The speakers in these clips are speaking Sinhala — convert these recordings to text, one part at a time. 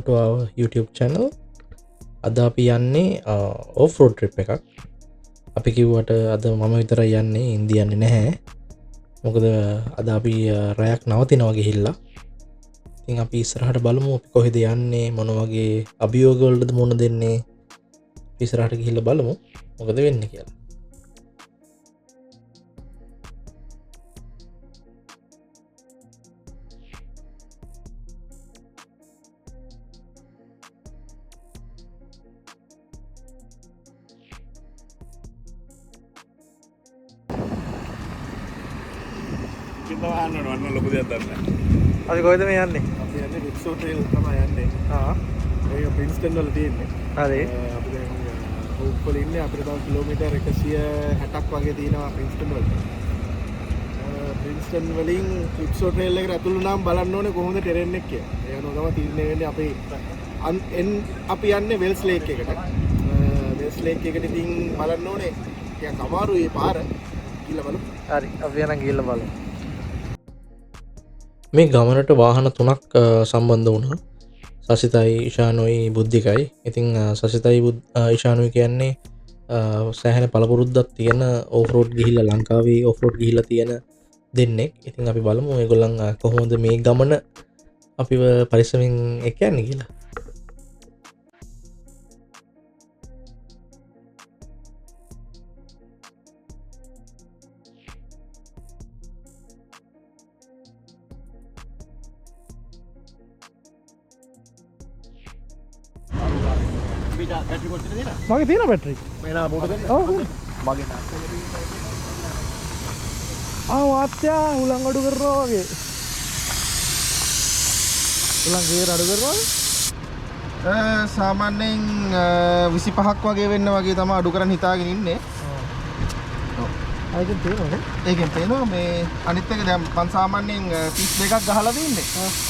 to our YouTube channel. අද අපි යන්නේ off-road trip එකක්. අපි කිව්වට අද මම විතරයි යන්නේ, ඉන්දිය යන්නේ නැහැ. මොකද අද අපි රැයක් නවතිනවා ගිහිල්ලා. ඉතින් අපි ඉස්සරහට බලමු අපි කොහෙද යන්නේ, මොන වගේ අභියෝග වලටද මුහුණ දෙන්නේ. ඉස්සරහට ගිහිල්ලා බලමු මොකද වෙන්නේ කියලා. ලොකු දෙයක් දන්නේ. අපි කොහෙද මේ යන්නේ? අපි යන්නේ රික්සෝ ට්‍රේල් තමයි යන්නේ. ඒක ප්‍රින්ස්ටන් වල තියෙන්නේ. හරි. අපි දැන් හොප්ෆුල් ඉන්නේ අපිට තව කිලෝමීටර් 160ක් වගේ තියෙනවා ප්‍රින්ස්ටන් වලට. ප්‍රින්ස්ටන් වලින් රික්සෝ ට්‍රේල් එකට ඇතුළු වුණාම බලන්න ඕනේ කොහොමද ටෙරෙන් එක කියලා. ඒ අනුව තමයි තීරණය වෙන්නේ අපි යන්නේ වෙල්ස් ලේක් එකට. වෙල්ස් ලේක් එකට ඉතින් බලන්න ඕනේ ටිකක් අමාරුයි පාර. ගිහලා බලමු. හරි. අපි යන ගිහලා බලමු. මේ ගමනට වාහන 3ක් සම්බන්ධ වුණා. සසිතයි, ඉෂානුයි, බුද්ධිකයි. ඉතින් සසිතයි ඉෂානුයි කියන්නේ සෑහෙන පළපුරුද්දක් තියෙන ඕෆ්-රෝඩ් ගිහිල්ලා ලංකාවේ ඕෆ්-රෝඩ් ගිහිල්ලා තියෙන දෙන්නෙක්. ඉතින් අපි බලමු ඒගොල්ලන් කොහොමද මේ ගමන අපිව පරිස්සමින් එක්ක යන්නේ කියලා. මගේ තියෙන බැටරි මේනා බෝඩ දෙන්න. ඔව් මගේ වාත්‍යා උලන් අඩු කරනවා වගේ. උලන් ගේර අඩු කරනවා. සාමාන්‍යයෙන් 25ක් වගේ වෙන්න වගේ තමයි අඩු කරන් හිතාගෙන ඉන්නේ. ඔව්. ඒකෙන් තේරෙනවද? ඒකෙන් තේරෙනවා මේ අනිත් එක දැන් මම සාමාන්‍යයෙන් 32ක් ගහලා තින්නේ.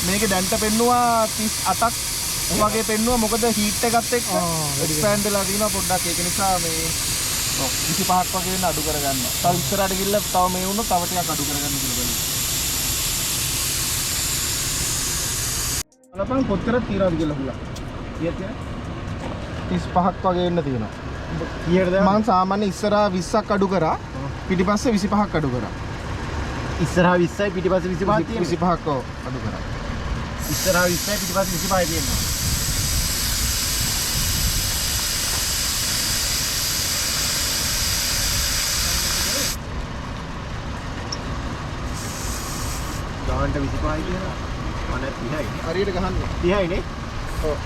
මේකේ දැන්ට පෙන්නුවා 38ක් වගේ පෙන්නුවා. මොකද හීට් එකත් එක්ක එක්ස්පෑන්ඩ් වෙලා තියෙනවා පොඩ්ඩක්. ඒක නිසා මේ 25ක් වගේ වෙන අඩු කරගන්නවා. තව ඉස්සරහට ගිහිල්ලා තව මේ වුණොත් තව ටිකක් අඩු කරගන්න කියලා බලන්න. බලපන් කොච්චර තියනවද කියලා හුලා. කීයද කියන්නේ? 35ක් වගේ වෙන්න තියෙනවා. කීයටද? මම සාමාන්‍ය ඉස්සරහා 20ක් අඩු කරා. පිටිපස්සේ 25ක් අඩු කරා. ඉස්සරහා 20යි පිටිපස්සේ 25ක් තියෙනවා. 25ක් අඩු කරා. ඉස්සරහා 20යි පිටිපස්සේ 25යි තියෙනවා. ගානට 25යි කියනවා. මම 30යි. හරියට ගහන්නේ. 30යි නේ? ඔව්.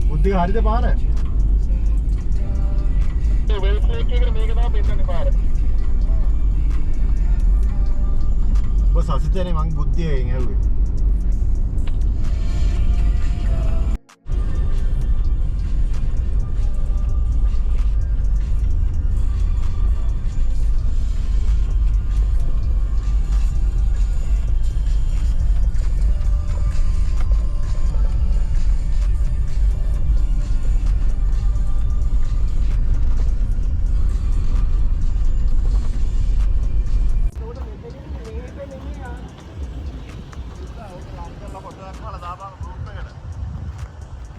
බුද්ධි හරියද පාර? ඒ වෙල්ස් ලේක් එකට මේක තමයි පෙන්නන්නේ පාර. ඔය සසිතනේ මං බුද්ධියෙන් ඇහුවේ.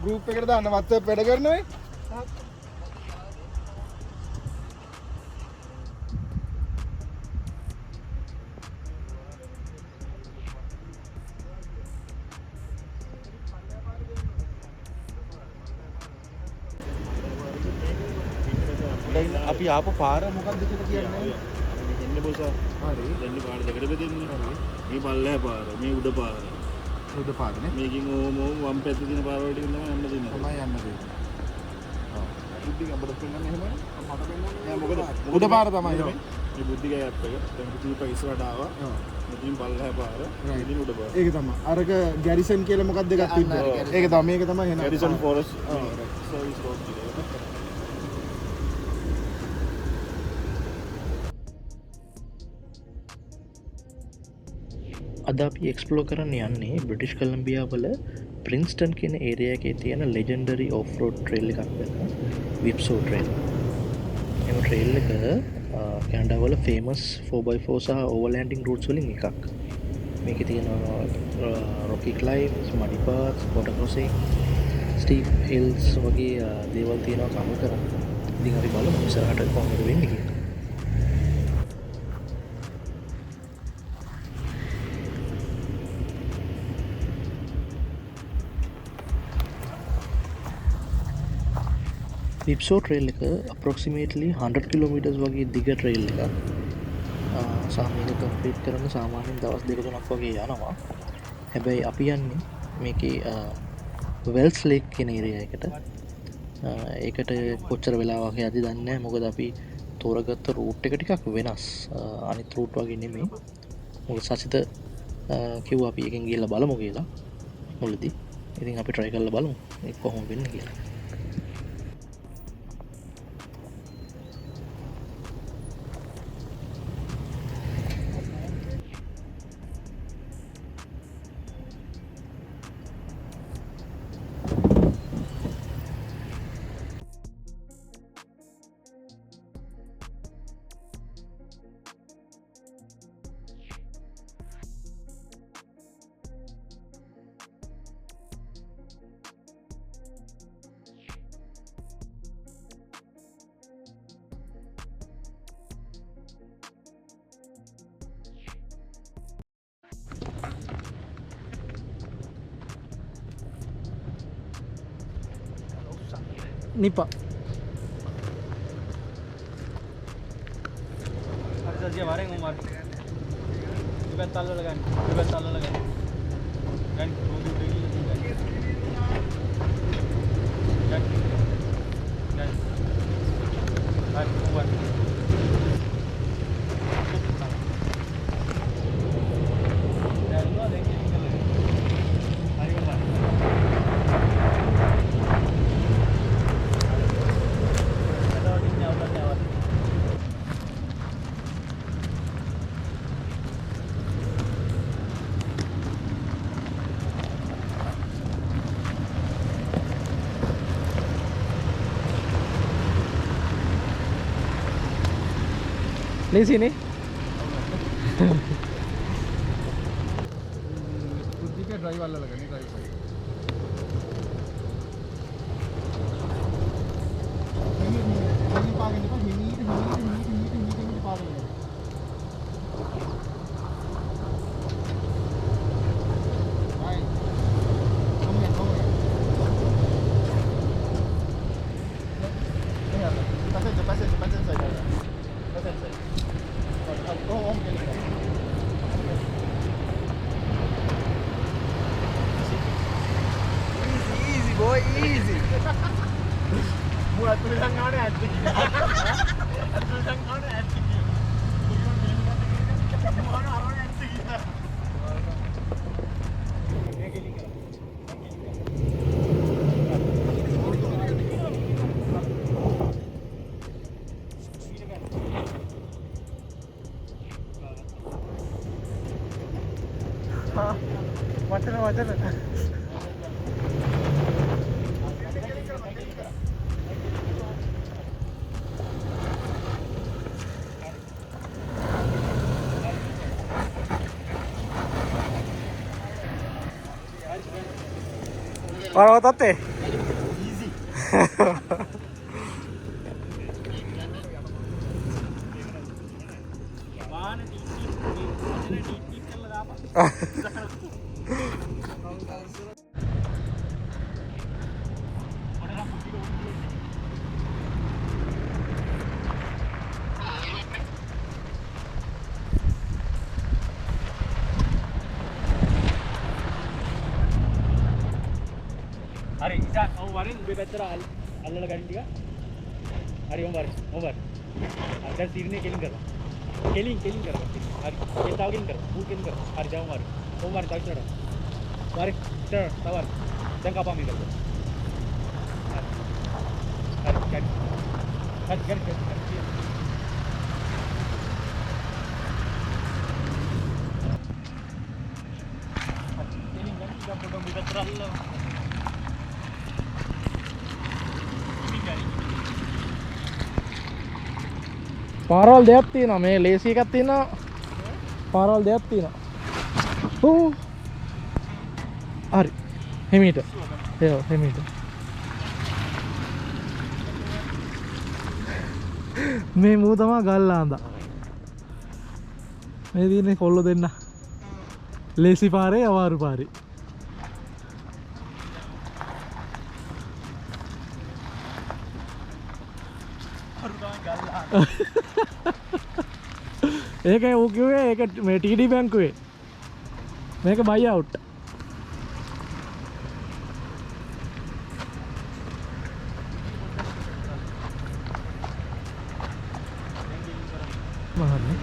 ගෲප් එකට දාන්න WhatsApp වැඩ කරනවා නේ. අපි ආපු පාර මොකක්ද කියලා කියන්නේ? එන්න බොස. හරි. දෙන්න පාර දෙකට බෙදෙන්නේ. හරි. මේ පල්ලෙහා පාර, මේ උඩ පාර. උඩ පාරනේ. මේකින් ඕම වම් පැත්තේ තියෙන පාර වලට තමයි යන්න දෙන්නේ. තමයි යන්න දෙන්නේ. ඔව්. බුද්ධික අපිට පෙන්නන්නේ එහෙමයි. මට පෙන්නන්නේ. නෑ මොකද උඩ පාර තමයි. මේ බුද්ධික ඇප් එක. දැන් කීප ඉස්සරහට ආවා. ඔව්. මෙතනින් පල්ලෙහා පාර, මෙතනින් උඩ පාර. ඒක තමයි. අරක ගැරිසන් කියලා මොකක්ද එකක් තිබ්බා. ඒක තමයි මේක තමයි එන. ගැරිසන් ෆෝරස්ට් සර්විස් රෝඩ් කියලා. අද අපි එක්ස්ප්ලෝ කරන්න යන්නේ බ්‍රිටිෂ් කොලම්බියා වල ප්‍රින්ස්ටන් කියන ඒරියා එකේ තියෙන ලෙජෙන්ඩරි ඕෆ්-රෝඩ් ට්‍රේල් එකක් වෙන විප්සෝ ට්‍රේල්. එම ට්‍රේල් එක කැනඩාවල ෆේමස් 4x4 සහ ඕවර්ලෑන්ඩින් රූට්ස් වලින් එකක්. මේකේ තියෙනවා රොකි ක්ලයිම්ස්, මඩි පාත්ස්, වොටර් ක්‍රොසින්, ස්ටීප් හිල්ස් වගේ දේවල් තියෙනවා කම කරන්න. ඉතින් අපි බලමු ඉස්සරහට කොහොමද වෙන්නේ කියලා. විප්සෝ ට්‍රේල් එක අප්‍රොක්සිමේට්ලි 100 කිලෝමීටර්ස් වගේ දිග ට්‍රේල් එකක්. මේක කම්ප්ලීට් කරන්න සාමාන්‍යයෙන් දවස් 2-3ක් වගේ යනවා. හැබැයි අපි යන්නේ මේකේ වෙල්ස් ලේක් කියන ඒරියා එකට. ඒකට කොච්චර වෙලාවක් යද්දි දන්නේ නැහැ. මොකද අපි තෝරගත්ත රූට් එක ටිකක් වෙනස්. අනිත් රූට් වගේ නෙමෙයි. මොකද සසිත කිව්වා අපි එකෙන් ගිහලා බලමු කියලා මුලදී. ඉතින් අපි try කරලා බලමු ඒක කොහොම වෙන්නේ කියලා. Nipa. Dia bareng Umar. Iban talo lagan. Kan dulu lagi. Kan. Umar. Di sini. Tiga drive वाला लगा नहीं drive side ini pakai ini pak ini pakai baik kamu ya pasang saja oh easy boy easy buat tulisan mana hati tulisan mana hati mana orang hati kita Macam Para otote. easy Hari, Isa, kamu kemarin lebih better Allah gaड़ी दिया. Hari Umar. Ada sirine killing karo. Killing karo. Hari, kita killing karo. Who killing karo? Hari jauh Umar tahu cara. Mari, sir, tawar. Jangan apa mi karo. Hari. Killing kan kita foto lebih better Allah. පාරවල් දෙයක් තියෙනවා මේ ලේසි එකක් තියෙනවා පාරවල් දෙයක් තියෙනවා ඕ හරි හිමීට ඒ හිමීට මේ මූ තමා ගල්ලාන්දා මේ තියෙන්නේ කොල්ලෝ දෙන්න ලේසි පාරේ අමාරු පාරේ ඒකයි ඌ කිව්වේ ඒක මේ ටීඩී බැංකුවේ මේක බයි අවුට් මහන්නේ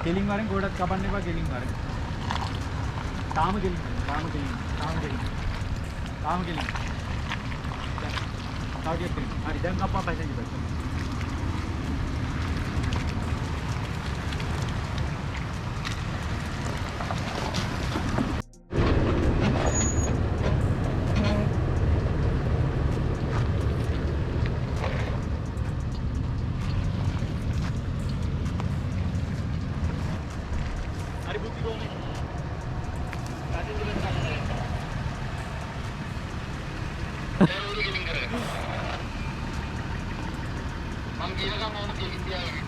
කෙලින් වරෙන් ගොඩක් කපන්න එපා කෙලින් වරෙන් තාම කෙලින් තාගියක් කෙලින් හරි දැන් අප්පා පැසෙන්ජර් බස් හරි බුද්ධි කොහොමද පැසෙන්ජර් බස් මං කියනකම් ඕන කෙලින් තියාගෙන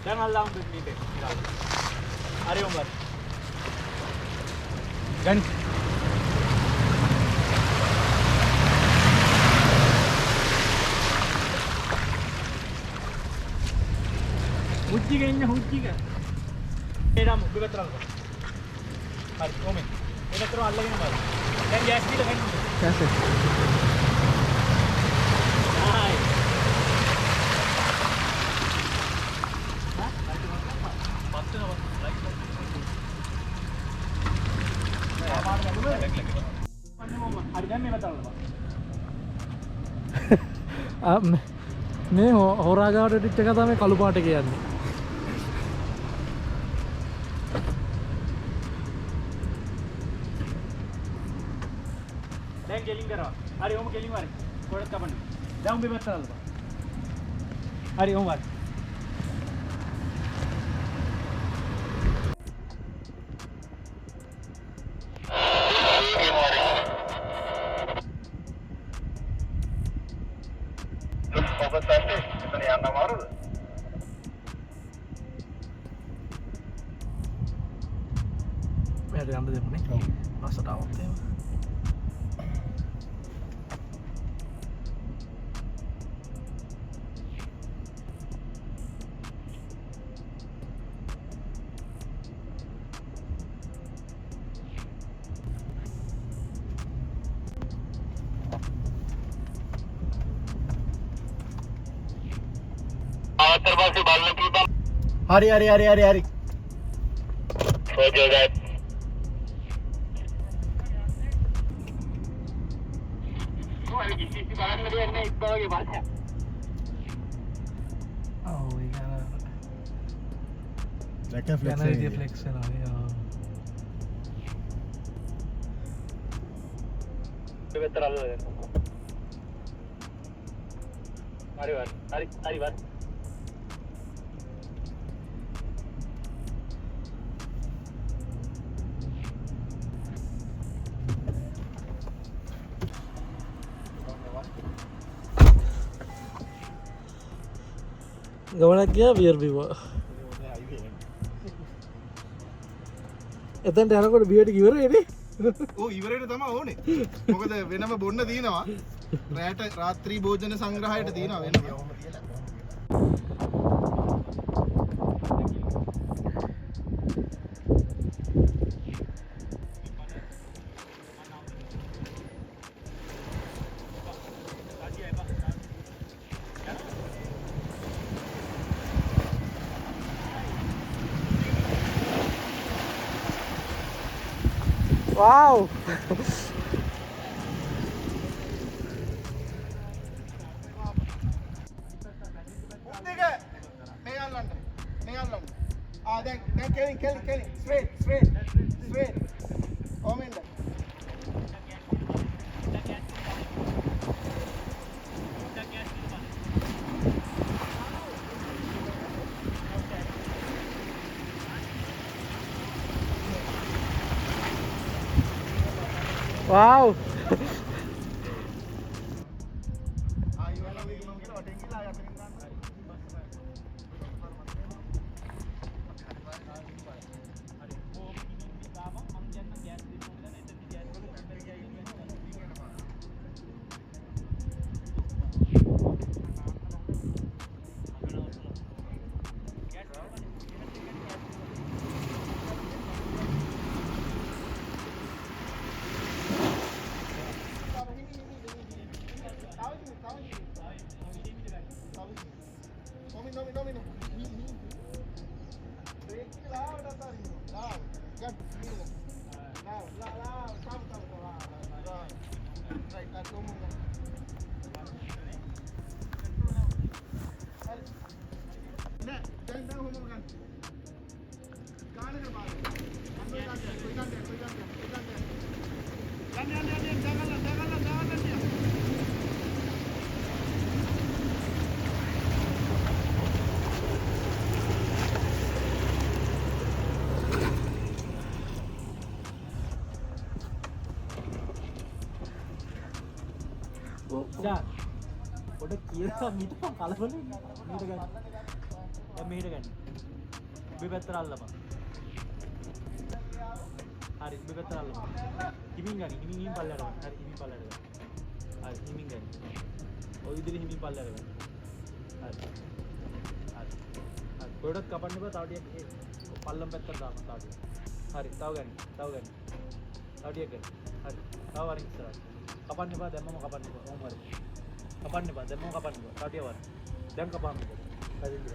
දැන් අල්ලාම් දෙන්නේ හරි උඹ ගන්න හුච්චික ඉන්න හුච්චික එනම් උඹ විතරක් හරි කොමෙන් එනතර අල්ලගෙන බලන්න දැන් ගෑස් පිට ගන්න කැස් එක හායි හරි දැන් මේ වතාවල මේ හොරාගාවට ටිච් එක තමයි කළු පාට කියන්නේ දැන් ගෙලින් කරවා හරි ඔම ගෙලින් වරේ කොහෙද කපන්නේ දැන් උඹ මෙතනද හරි ඔම වරේ මෙයාට යන්න දෙමුනේ බස්සට આવත් එහෙම හරි ෆ්ලෙක්ස් වෙනවා විතර අල්ලගෙන හරි වත් ගමනක් ගියා බියර් බිව්වා එතනට යනකොට බියර් ටික ඉවරයි නේ ඕ ඉවරේට තමයි ඕනේ මොකද වෙනම බොන්න දිනවා රැට රාත්‍රී භෝජන සංග්‍රහයට තියෙනවා වෙනම Wow! straight. Comment. Wow. ජා පොඩ කියලා මිට කලබල මීට ගන්න දැන් මෙහෙට ගන්න ඔබේ පැත්තට අල්ලපන් හරි ඔබේ පැත්තට අල්ලපන් හිමින් ගන්න හිමින් පල්ලයට ගන්න හරි හිමින් පල්ලයට ගන්න හරි හිමින් ගන්න ඔය විදිහට හිමින් පල්ලයට ගන්න හරි හරි පොඩක් කපන්න එපා තව ටිකක් පල්ලම් පැත්තට දාන්න තව ටිකක් හරි තව ගන්න තව ටිකක් ගන්න හරි තව වරින් ඉස්සරහට කපන්න එපා දැම්මම කපන්න එපා ඕම් හරි කපන්න එපා දැම්මම කපන්න එපා කාටිය වර දැන් කපන්න එපා පැදිලි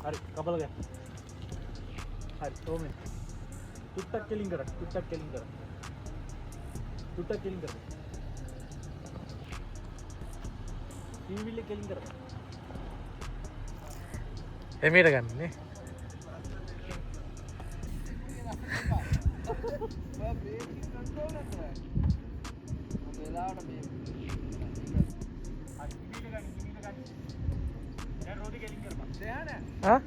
හරි කපල ගන්න හරි ඕමෙන් තුට්ටක් කෙලින් කර තුට්ටක් කෙලින් කර තුට්ටක් කෙලින් කර ටීවිල් එක කෙලින් කර එමෙට ගන්නනේ हाँ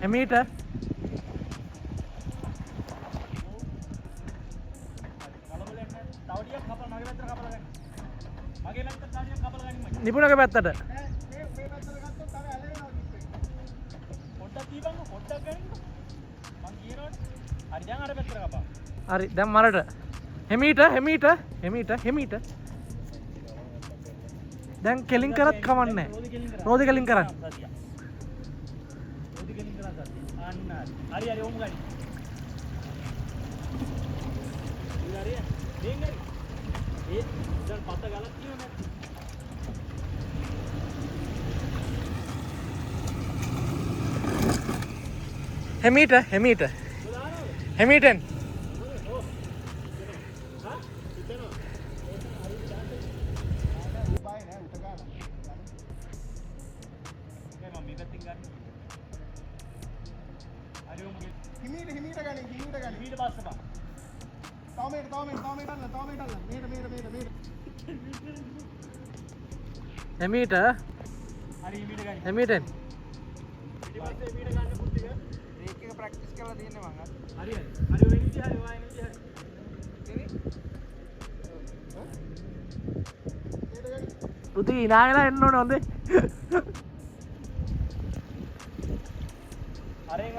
Emita නිපුණක පැත්තට හරි දැන් මරට හෙමීට දැන් කෙලින් කරත් කමන්නේ රෝදි කෙලින් කරන්න හරි හරි ඕම් ගන්න හරි දෙන්න ඒ දැන් පත ගලක් තියෙනවා හෙමීටෙන් හෙමීටෙන් ප්‍රැක්ටිස් කරලා තියෙන්නේ මං හරි හරි ඔය ඉන්නේ හරි ඔය ඉන්නේ හරි පුති ඉනායලා එන්න ඕනේ හොඳේ අරෙන්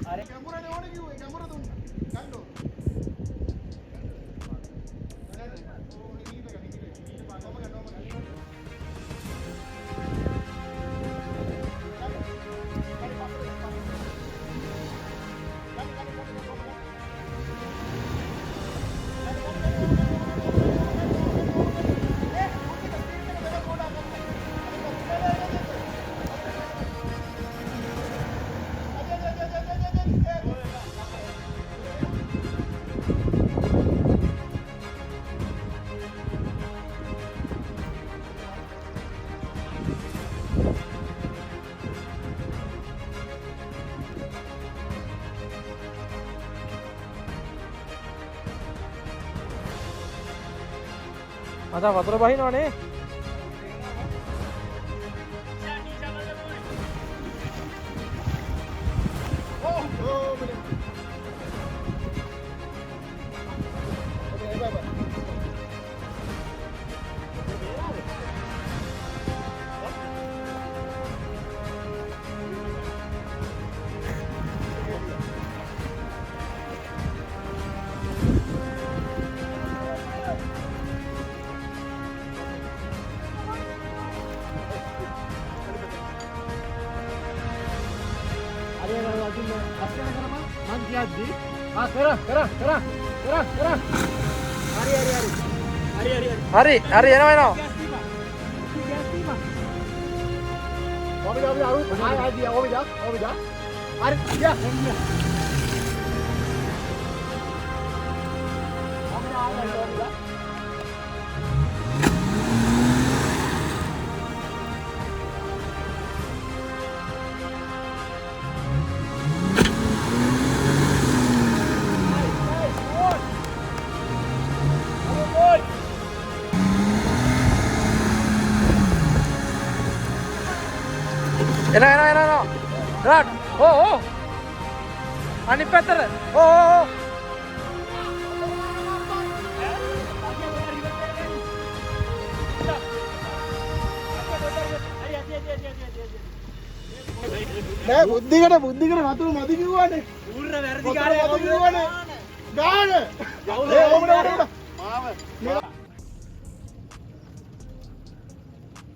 අරෙන් කැමරානේ ඕනේ කිව්වේ කැමරා දුන්න ගන්නෝ අද වතුර බහිනවනේ. හරි හරි එනවා. එනවා. රාට්. ඕ. අනිත් පැත්තට. ඕ. නෑ බුද්ධිකට වතුර මදි කිව්වනේ. ඌර්ර වැරදි කාර්යය කිව්වනේ. ගාන. ඒ ඕමඩ. මාව.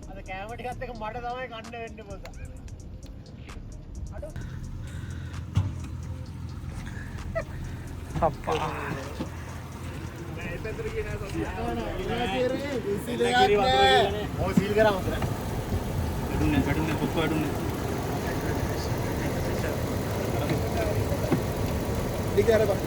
අද කෑම ටිකත් එක මට තමයි කන්න වෙන්නේ පොත. අප්පා. සීල් කරාම වැටුන්නේ කොක්ක වැටුන්නේ. දිගාරපා.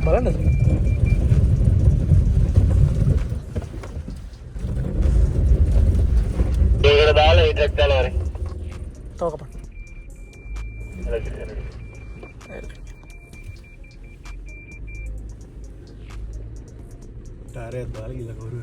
බලන්නද? ඒකට දාලා ඒ ට්‍රක් දාලා වරේ. තව කපන්න. ටාරයක් දාලා ගිහලා කවුරු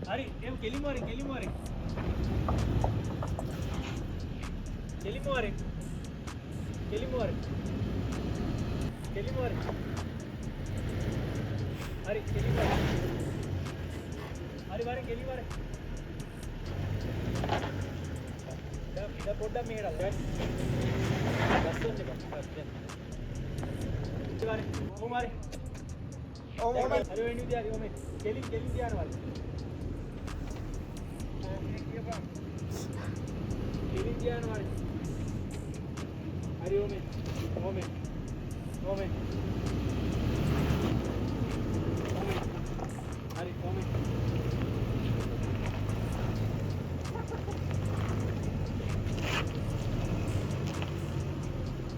හරි එම් කෙලිම වරෙන් කෙලිම වරෙන් කෙලිම වරෙන් කෙලිම වරෙන් කෙලිම වරෙන් හරි කෙලිම වරෙන් හරි වරෙන් කෙලිම වරෙන් दा පොඩ්ඩක් මෙහෙට අල්ල ගස්සන්න බා වරෙන් ඕම වරෙන් ඕම හරි වෙන්නේ දිහා හරි ඕම කෙලිම දිහාන වරෙන් Kilian wari. Hari ome. Hari ome.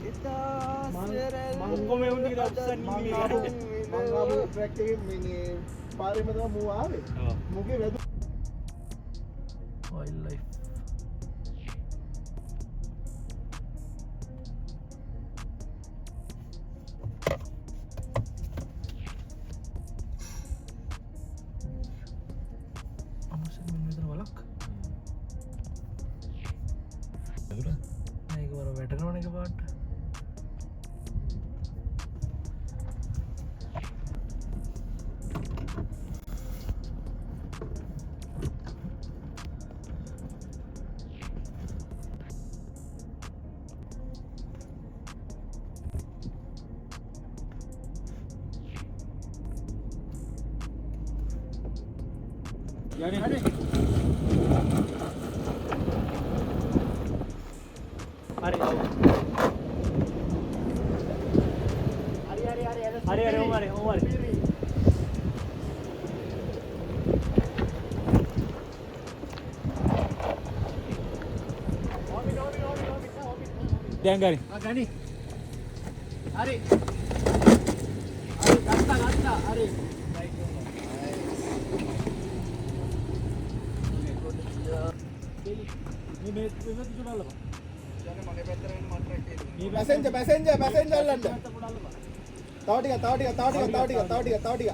Kita. ටික උස්සන් ඉන්නේ. මං ආපු ට්‍රැක් එකේ මේ පාරේ මම මූ ආවේ. ඔව්. මුගේ වැදු වයිල්ඩ් ලයිෆ් අමසන් මෙතන වලක් ඒක වර වැටෙනවන එක පාට යන්නේ. හරි ඕමාරි. දැන් ගනි. ගනි. හරි. ගත්තා. හරි. මේ තුනල්ල බා. මගේ පැත්තට එන්න මට ට්‍රැක් එකේ. මේ පැසෙන්ජර් අල්ලන්න. තුනල්ල බා. තව ටික.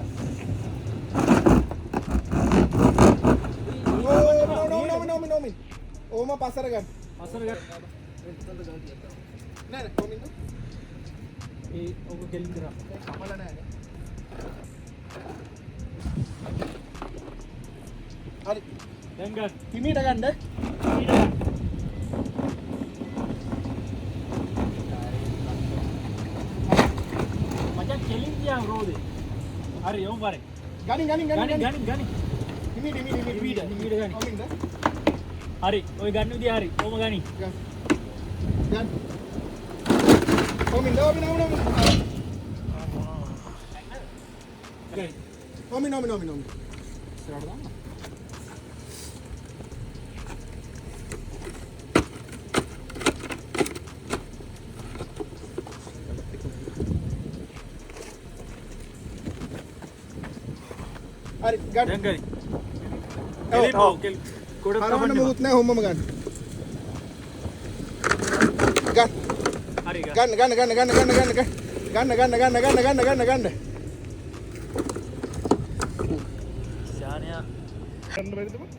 නෝමින්. ඕම පස්සර ගන්න. අසර ගන්න. නෑ කොමින්ද? ඒ ඔක කෙලින් කරා. කපල නෑනේ. හරි. දැන් ගන්න. හිමීට ගන්න. මචං කෙලින් ගියා රෝදේ. හරි යමු පාරේ. ගනි. ගනි. හිමීට ගනි. කොමින්ද? හරි. ඔය ගන්න විදිය හරි. කොම ගනි. ගන්න. කොමින්ද? ගනි. නොමි. ඉස්සරහට දාන්න. හරි ගන්න. දැන් ගනි. ඔව්. කොට හරවන්න මොකුත් නැහැ හොම්මම ගන්න. ගන්න. හරි ගන්න. ශානයා ගන්න බැරිද බං?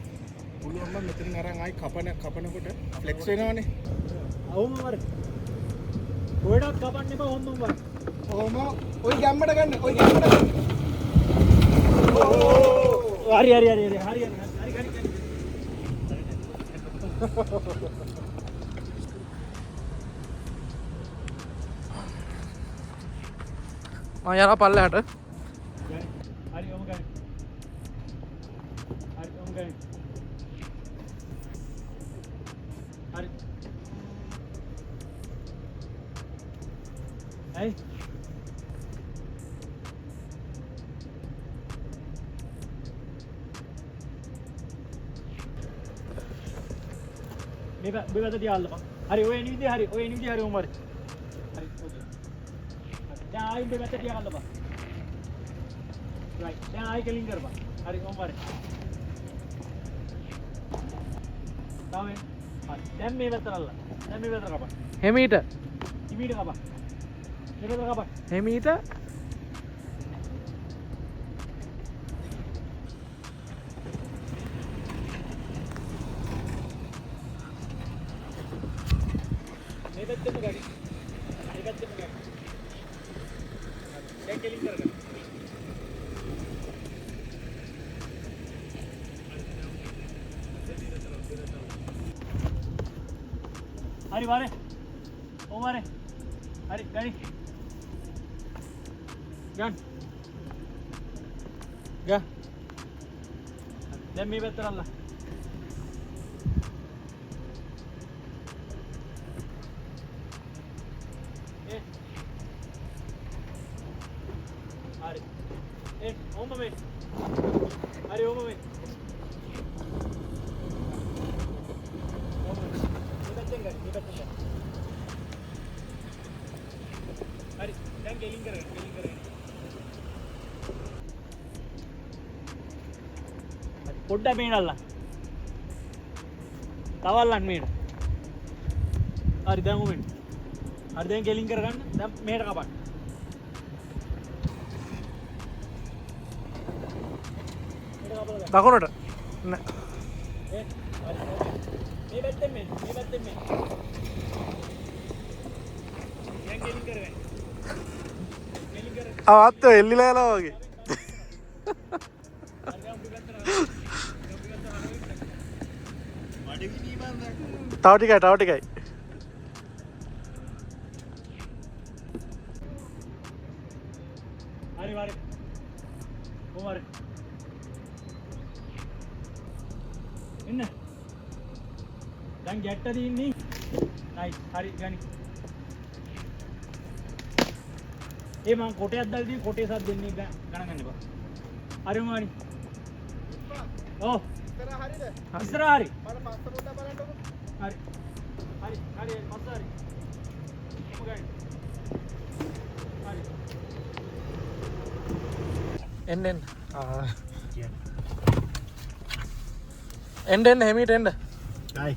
පුළුවන් නම් මෙතනින් අරන් ආයි කපනකොට ෆ්ලෙක්ස් වෙනවනේ. අවුම වර. කොහෙටවත් කපන්න එපා හොම්මම වර. ඔහොම ওই ගැම්මට ගන්න. හරි ගනි. මම යනවා පල්ලෙහාට හරි ඔම ගනි. හරි. ඇයි? මේ පැත්ත තියාල්ලපන්. හරි ඔය එන විදිය හරි ඔම හරි. හරි ඕකේ. දැන් ආයෙත් මේ පැත්ත තියාගන්නපන්. රයිට්. දැන් ආයෙ කෙලින් කරපන්. හරි ඔම හරි. තාමේ. හරි. දැන් මේ පැත්තට අල්ල. දැන් මේ පැත්තට කපන්න. හෙමීට ඉමීට කපන්න. මේ පැත්තට කපන්න. හෙමීට මේ පැත්තෙම ගනි. දැන් කෙලින් කරගන්න. හරි වාරේ. ඕ වාරේ. හරි ගනි. ගන්න. ගා. දැන් මේ පැත්තට අල්ල. හරි. ඕම මේ. හරි ඕම මේ. හරි දැන් ගෙලින් කරගන්න. පොඩ්ඩක් මේට අල්ලන්න. තව අල්ලන්න මේට. හරි දැන් උමෙන්. හරි දැන් කෙලින් කරගන්න. දැන් මේට කපන්න. දකුණට මේ පැත්තෙන් මේ පැත්තෙන් මේ. දැන් කෙලින් කරගන්න. කෙලින් කරගන්න. අවත්ත එල්ලිලා යනවා වගේ. තව ටිකයි හරි හරි. කොහොමද? එන්න. දැන් ගැට්ට දින්නේ. නයිස්. හරි ගනි. ඒ මං කොටයක් දාලා දී කොටේ සත් දෙන්නේ ගණන් ගන්න එපා. හරි මොමානි. ඔව්. ඉස්සරහ හරි. මට පස්ස පොඩ්ඩක් බලන්නකො. හරි. හරි පස්ස හරි. කොහොමද? හරි. එන්න හෙමිට එන්න. Hi.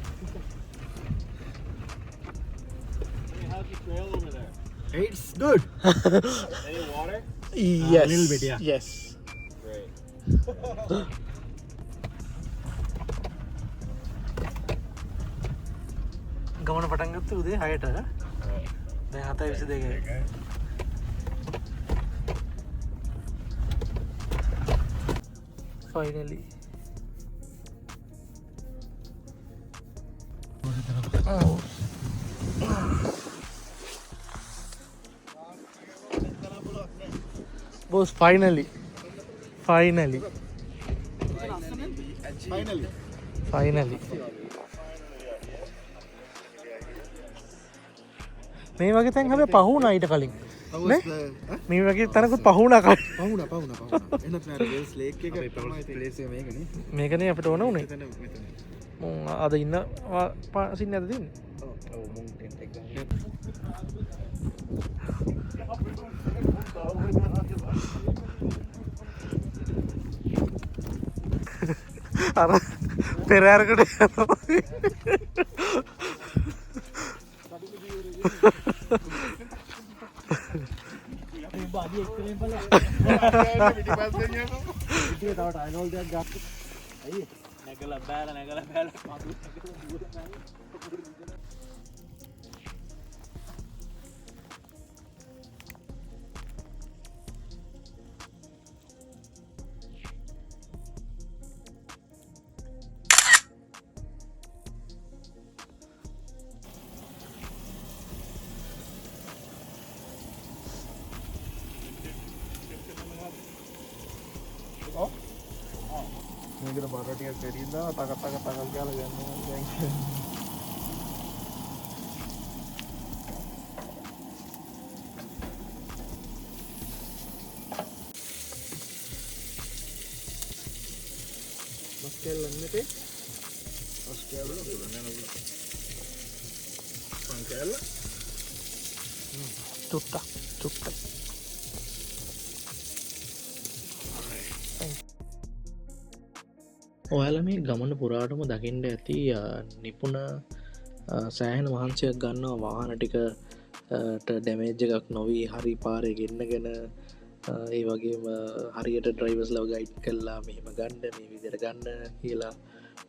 How's the trail over there? It's good. Any water? Yes. little bit, yeah. Yes. Great. ගමන පටන් ගත්ත උදේ 6ට. දැන් 7:22. Finally. Boss, finally. Finally. මේ වගේ තැන් හැබැයි පහුණා ඊට කලින්. නේ? මේ වගේ තැනකුත් පහුණා කලින්. පහුණා. එන්නත් නෑ රේස් ලේක් එක තමයි ප්ලේස් එක මේකනේ. මේකනේ අපිට ඕන උනේ. මෙතන. මම අද ඉන්න පාසින් නැද දෙන්නේ. ඔව් මුන් ටෙන්ට් එක ගන්න. අර පෙරහැරකට යනවා. බාඩි එක්කලෙන් බලන්න. පිටිපස්සෙන් යනවා. ඉතින් තව ටයිනෝල් දෙයක් ගත්ත. අයියේ නැගලා බෑලා පදු මේකට බර ටිකක් දෙරින්දා තක ගාලා ගන්නවා දැන්. මස්කල් ලන්නතේ මස්කල් නේද පංකල් චුට්ටක් ඔයාලා මේ ගමන පුරාටම දකිින්ට ඇති නිපුණ සෑහෙන වහන්සයක් ගන්නවා වාහන ටිකට ඩැමේජ් එකක් නොවී හරි පාරය ගෙන්න්නගෙන ඒ වගේ හරියට ඩ්‍රයිවස් ලව ගයිට් කල්ලා මෙහෙම ගණ්ඩ මේ විදිර ගන්න කියලා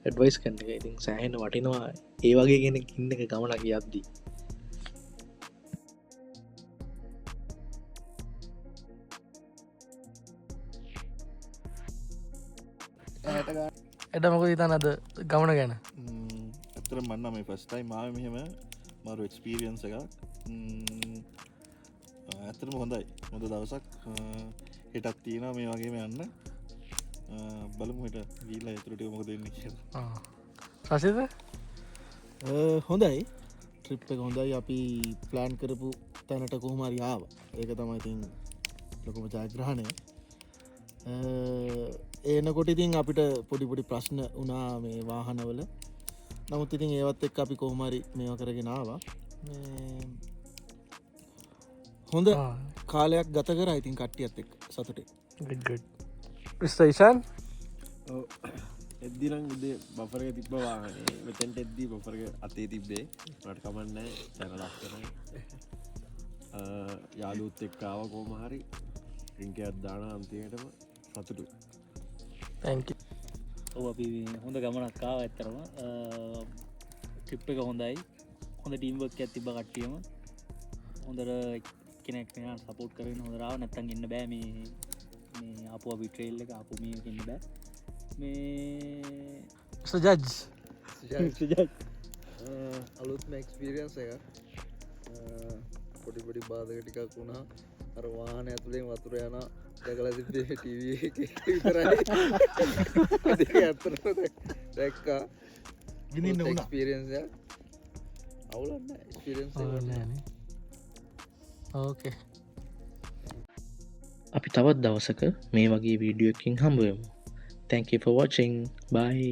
ඇඩ්වයිස් කන්න එක ඉතින් සෑහෙන වටිනවා ඒ වගේ ගෙන ඉන්න එක ගමනක් යද්දී එඩමක ඉතන් අද ගමන ගැන ඇතර මන්න මේ පස්ටයි මාව මෙහෙම මරු එක්ස්පීරියන්ස එකක් ඇතරම හොඳයි හොඳ දවසක් හෙටත් තියෙන මේ වගේම යන්න බලමුට ගීලා ඇතුරට මොක දෙන්න කියලා සසිද හොඳයි ට්‍රිප් එක හොඳයි අපි ප්ලෑන් කරපු තැනට කොහොමරි ආව ඒක තමයි ඉතින් ලොකුම ජයග්‍රහණය ඒනකොට ඉතින් අපිට පොඩිපොඩි ප්‍රශ්න වනා මේ වාහනවල නමුත් ඉතින් ඒවත් එක් අපි කොහොමරි මේවා කරගෙනවා හොඳ කාලයක් ගත කර ඉතින් කට්ටියත් එක් සතුටේ ස්ටේෂන් එද්දිනම් උදේ බෆර් එක තිබ්බ වාහනේ මෙතෙන්ට එද්දි බෆර් එක අතේ තිබ්බේ මට කමන්නේ දැන ලස්සනයි යාළුවොත් එක්ක ආව කොහම හරි ඩ්‍රින්ක් එකක් දාන අන්තිමටම සතුටුයි thank you ඔව් අපි හොඳ ගමනක් ආවා ඇත්තරම ට්‍රිප් එක හොඳයි හොඳ ටීම් වර්ක් එකක් තිබ්බ කට්ටියම හොඳට කෙනෙක් කෙනාට සපෝට් කරගෙන හොඳට ආව නැත්තම් ඉන්න බෑ මේ ආපු අපි ට්‍රේල් එක ආපු මේක ඉන්න බෑ මේ සජජ් අලුත්ම එක්ස්පීරියන්ස් එක පොඩි පොඩි බාධක ටිකක් වුණා අර වාහන ඇතුලෙන් වතුර යන දැකලා තිබ්බේ ටීවී එකේ විතරයි ඒක ඇත්තටම දැක්කා විඳින්න උනා එක්ස්පීරියන්ස් එක අවුලක් නැහැ එක්ස්පීරියන්ස් එක ඕකේ අපි තවත් දවසක මේ වගේ වීඩියෝ එකකින් හම්බ වෙමු thank you for watching bye